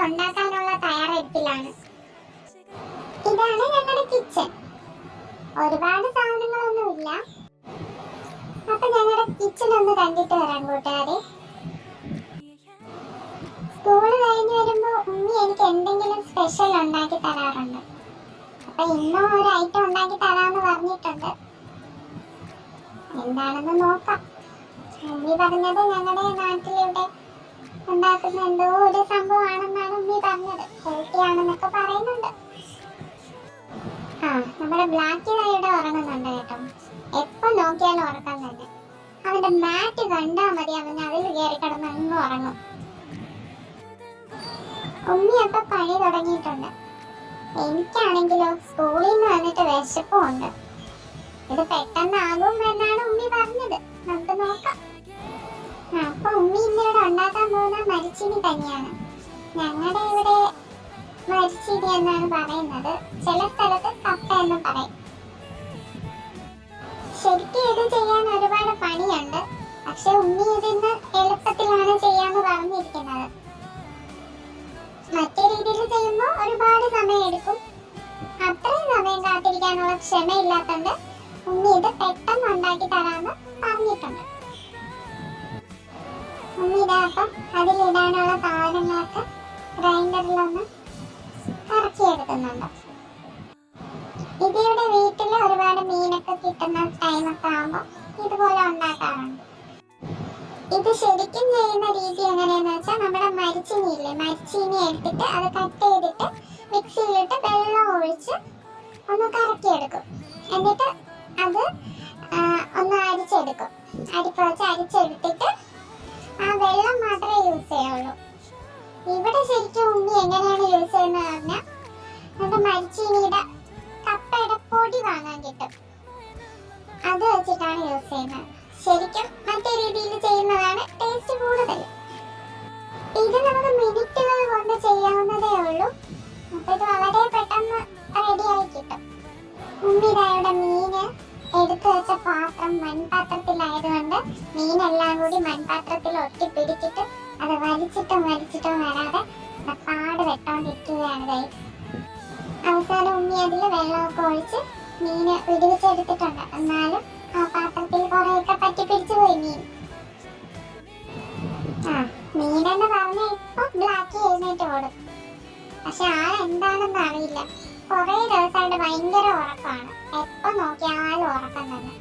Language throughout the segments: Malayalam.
ഉണ്ടാക്കാനുള്ള തയ്യാറെടുപ്പിലാണ്. ഇതാണ് ഞങ്ങളുടെ കിച്ചൺ. ഒരുപാട് സാധനങ്ങളൊന്നുമില്ല. അപ്പൊ ഞങ്ങളുടെ കിച്ചൺ ഒന്ന് കണ്ടിട്ട് വരാം കൂട്ടുകാരെ. സ്കൂള് കഴിഞ്ഞ് വരുമ്പോ ഉമ്മി എനിക്ക് എന്തെങ്കിലും സ്പെഷ്യൽ ഉണ്ടാക്കി തരാറുണ്ട്. അപ്പൊ ഇന്നും ഒരു ഐറ്റം ഉണ്ടാക്കി തരാന്ന് പറഞ്ഞിട്ടുണ്ട്. എന്താണെന്ന് നോക്കാം. ഉമ്മി പറഞ്ഞത് ഞങ്ങളുടെ നാട്ടിലിവിടെ ഉണ്ടാക്കുന്ന എന്തോ ഒരു സംഭവമാണെന്നാണ് ഉമ്മി പറഞ്ഞത്. ഹെൽത്തി ആണെന്നൊക്കെ പറയുന്നുണ്ട്. നമ്മുടെ ബ്ലാക്കി ഇവിടെ ഉറങ്ങുന്നുണ്ട് കേട്ടോ. എപ്പോ നോക്കിയാലും ഉറക്കം തന്നെ. അവന്റെ മാറ്റ് കണ്ടാ മതി, അവൻ അതിൽ കയറി കിടന്ന് അങ്ങ് ഉറങ്ങും. ഉമ്മി അപ്പൊ പണി തുടങ്ങിയിട്ടുണ്ട്. എനിക്കാണെങ്കിലോ സ്കൂളിൽ നിന്ന് വന്നിട്ട് വിശപ്പുണ്ട്. ഇത് പെട്ടെന്നാകും എന്നാണ് ഉമ്മി പറഞ്ഞത്. നമുക്ക് നോക്കാം. അപ്പൊ ഉമ്മി ഇന്നിവിടെ ഉണ്ടാക്കാൻ പോകുന്ന മരിച്ചീനി തന്നെയാണ്. ഞങ്ങളുടെ ഇവിടെ മരിച്ചീനി എന്നാണ് പറയുന്നത്. ചില സ്ഥലത്ത് കപ്പ എന്ന് പറയും. ശരിക്കും ഇത് ചെയ്യാൻ ഒരുപാട് പണിയുണ്ട്. പക്ഷെ ഉമ്മി ഇതിന്ന് എളുപ്പത്തിലാണ് ചെയ്യാന്ന് പറഞ്ഞിരിക്കുന്നത്. മറ്റേ രീതിയിൽ ചെയ്യുമ്പോൾ ഒരുപാട് സമയം എടുക്കും. അത്രയും സമയം കാത്തിരിക്കാനുള്ള ക്ഷമയില്ലാത്തതുകൊണ്ട് ഉമ്മി ഇത് പെട്ടെന്ന് ഉണ്ടാക്കി തരാന്ന് പറഞ്ഞിട്ടുണ്ട്. ഉമ്മി ഇതാ അപ്പം അതിലിടാനുള്ള സാധനങ്ങളൊക്കെ ഗ്രൈൻഡറിലൊന്ന് കറക്കിയെടുക്കുന്നുണ്ട്. ഇതിവിടെ വീട്ടിൽ ഒരുപാട് മീനൊക്കെ കിട്ടുന്ന ടൈമൊക്കെ ആകുമ്പോൾ ഇതുപോലെ ഉണ്ടാക്കാറുണ്ട്. ഇത് ശരിക്കും ചെയ്യുന്ന രീതി എങ്ങനെയാന്ന് വെച്ചാൽ, നമ്മുടെ മരിച്ചീനി ഇല്ലേ, മരിച്ചീനി എടുത്തിട്ട് അത് കട്ട് ചെയ്തിട്ട് മിക്സിയിലിട്ട് വെള്ളം ഒഴിച്ച് ഒന്ന് കറക്കിയെടുക്കും. എന്നിട്ട് അത് ഒന്ന് അരിച്ചെടുക്കും. അരിപ്പ വെച്ച് അരിച്ചെടുത്തിട്ട് ആ വെള്ളം മാത്രമേ യൂസ് ചെയ്യുള്ളൂ. ഇവിടെ ശരിക്കും ഉമ്മി എങ്ങനെയാണ് യൂസ് ചെയ്യുന്നത് പറഞ്ഞാൽ, നമ്മുടെ മരിച്ചീനിയുടെ കപ്പയുടെ പൊടി വാങ്ങാൻ കിട്ടും. അത് വെച്ചിട്ടാണ് യൂസ് ചെയ്യുന്നത്. ശരിക്കും മറ്റേ രീതിയിൽ ചെയ്യുന്നതാണ് ടേസ്റ്റ് കൂടുതൽ. ഇത് നമുക്ക് മിനിറ്റുകൾ കൊണ്ട് ചെയ്യാവുന്നതേ ഉള്ളൂ. അപ്പൊ ഇത് വളരെ പെട്ടെന്ന് റെഡിയായി കിട്ടും. ഉമ്മിതായുടെ മീന് എടുത്തു വെച്ച പാത്രം മൺപാത്രത്തിലായതുകൊണ്ട് മീനെല്ലാം കൂടി മൺപാത്രത്തിൽ ഒട്ടിപ്പിടിച്ചിട്ട് അത് വലിച്ചിട്ടും വരാതെ പാട് വെട്ടോണ്ടിരിക്കുകയാണ് ഗൈസ്. അവസാനം ഉമ്മി അതിൽ വെള്ളമൊക്കെ ഒഴിച്ച് മീന് വിടുവിച്ചെടുത്തിട്ടുണ്ട്. എന്നാലും ആ പാത്രത്തിൽ കുറെയൊക്കെ പറ്റിപ്പിടിച്ചു പോയി മീൻ. മീനെന്ന് പറഞ്ഞ ഇപ്പൊ ബ്ലാക്കി എഴുന്നേറ്റ് ഓടും. പക്ഷെ ആളെന്താണെന്ന് അറിയില്ല. കുറെ ദിവസമായിട്ട് ഭയങ്കര ഉറക്കമാണ്. എപ്പോ നോക്കിയാലും ഉറക്കം തന്നെ.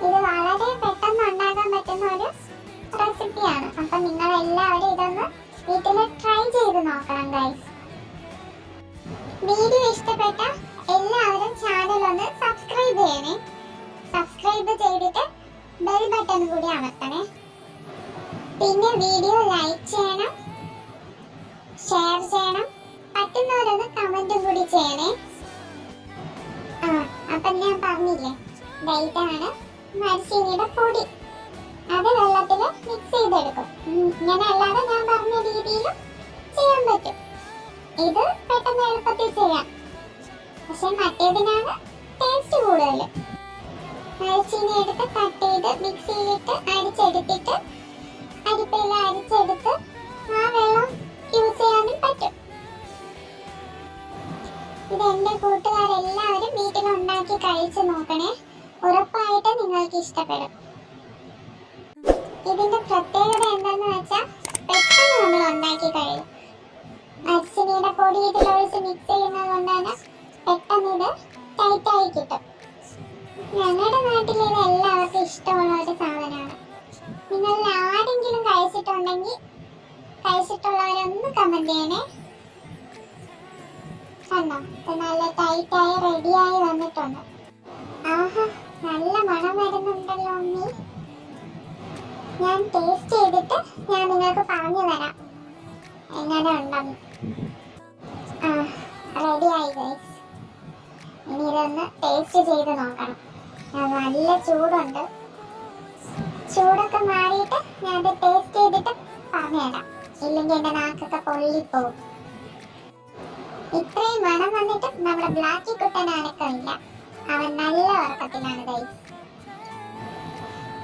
ഇത് വളരെ പെട്ടെന്ന് ഉണ്ടാക്കാൻ പറ്റുന്ന ഒരു റെസിപ്പിയാണ്. അപ്പൊ നിങ്ങൾ എല്ലാവരും ഇതൊന്ന് വീട്ടിൽ ട്രൈ ചെയ്ത് നോക്കണം ഗൈസ്. വീഡിയോ ഇഷ്ടപ്പെട്ട എല്ലാവരും ചാനൽ ഒന്ന് സബ്സ്ക്രൈബ് ചെയ്യണേ. സബ്സ്ക്രൈബ് ചെയ്തിട്ട് ബെൽ ബട്ടൺ കൂടി അമർത്തണേ. പിന്നെ വീഡിയോ ലൈക്ക് ചെയ്യണം, ഷെയർ ചെയ്യണം, പറ്റുന്നവരൊന്ന് കമന്റും കൂടി ചെയ്യണേ. അപ്പൊ ഞാൻ പറഞ്ഞില്ലേ, ഇതാണ് മരിച്ചീനിയുടെ പൊടി. അത് വെള്ളത്തിൽ മിക്സ് ചെയ്തെടുക്കും. ഇങ്ങനെ അല്ലാതെ ഞാൻ പറഞ്ഞ രീതിയിൽ ചെയ്യാൻ പറ്റും. ഇത് പെട്ടെന്ന് എളുപ്പത്തിൽ ചെയ്യാം. പക്ഷെ മറ്റേതിനാണ് ടേസ്റ്റ് കൂടുതൽ. മരിച്ചീനി എടുത്ത് കട്ട് ചെയ്ത് മിക്സിയിലിട്ട് അരിച്ചെടുത്തിട്ട് അരിപ്പയിൽ അരിച്ചെടുത്ത് ആ വെള്ളം യൂസ് ചെയ്യാനും പറ്റും. ഇത് എന്റെ കൂട്ടുകാരെല്ലാവരും വീട്ടിൽ ഉണ്ടാക്കി കഴിച്ചു നോക്കണേ. ഉറപ്പായിട്ട് നിങ്ങൾക്ക് ഇഷ്ടപ്പെടും. ഇതിന്റെ പ്രത്യേകത എന്താന്ന് വെച്ചാൽ, പെട്ടെന്ന് നമ്മൾ ഉണ്ടാക്കി കഴിയും. മരിച്ചീനിയുടെ പൊടി ഇതിലൊഴിച്ച് മിക്സ് ചെയ്യുന്നത് കൊണ്ടാണ് പെട്ടെന്ന് ഇത് ടൈറ്റായി കിട്ടും. ഞങ്ങളുടെ നാട്ടിൽ ഇത് എല്ലാവർക്കും ഇഷ്ടമുള്ള ഒരു സാധനമാണ്. നിങ്ങൾ ആരെങ്കിലും കഴിച്ചിട്ടുള്ളവരൊന്ന് കമന്റ് ചെയ്യണേ. കണ്ടോ, നല്ല ടൈറ്റായി റെഡിയായി വന്നിട്ടുണ്ട്. ആഹാ, നല്ല മണം വരുന്നുണ്ടല്ലോ ഉമ്മി. ഞാൻ ടേസ്റ്റ് ചെയ്തിട്ട് ഞാൻ നിങ്ങൾക്ക് പറഞ്ഞു തരാം എങ്ങനെ ഉണ്ടെന്ന്. റെഡിയായി ഗൈസ്. ഇനി ഇതൊന്ന് ടേസ്റ്റ് ചെയ്ത് നോക്കണം. നല്ല ചൂടുണ്ട്. ചൂടൊക്കെ മാറിയിട്ട് ഞാൻ ഇത് ടേസ്റ്റ് ചെയ്തിട്ട് പറഞ്ഞുതരാം. ഇല്ലെങ്കിൽ എൻ്റെ നാക്കൊക്കെ പൊള്ളിപ്പോവും. ഇത്രയും മണം വന്നിട്ട് നമ്മുടെ ബ്ലാക്കി കുട്ടൻ അനക്കമില്ല. അവൻ നല്ല ഉറക്കത്തിലാണ് ഗൈസ്.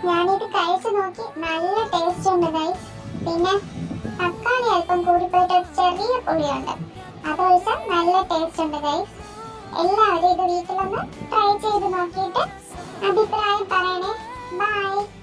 ഞാനിത് കഴിച്ചു നോക്കി. നല്ല ടേസ്റ്റ് ഉണ്ട് ഗൈസ്. പിന്നെ തക്കാളി അല്പം കൂടിപ്പോയിട്ട് ഒരു ചെറിയ പുളിയുണ്ട്. അതൊഴിച്ചാൽ നല്ല ടേസ്റ്റ് ഉണ്ട് ഗൈസ്. എല്ലാവരും ഇത് വീട്ടിലൊന്ന് ട്രൈ ചെയ്ത് നോക്കിയിട്ട് അഭിപ്രായം പറയണേ. ബൈ.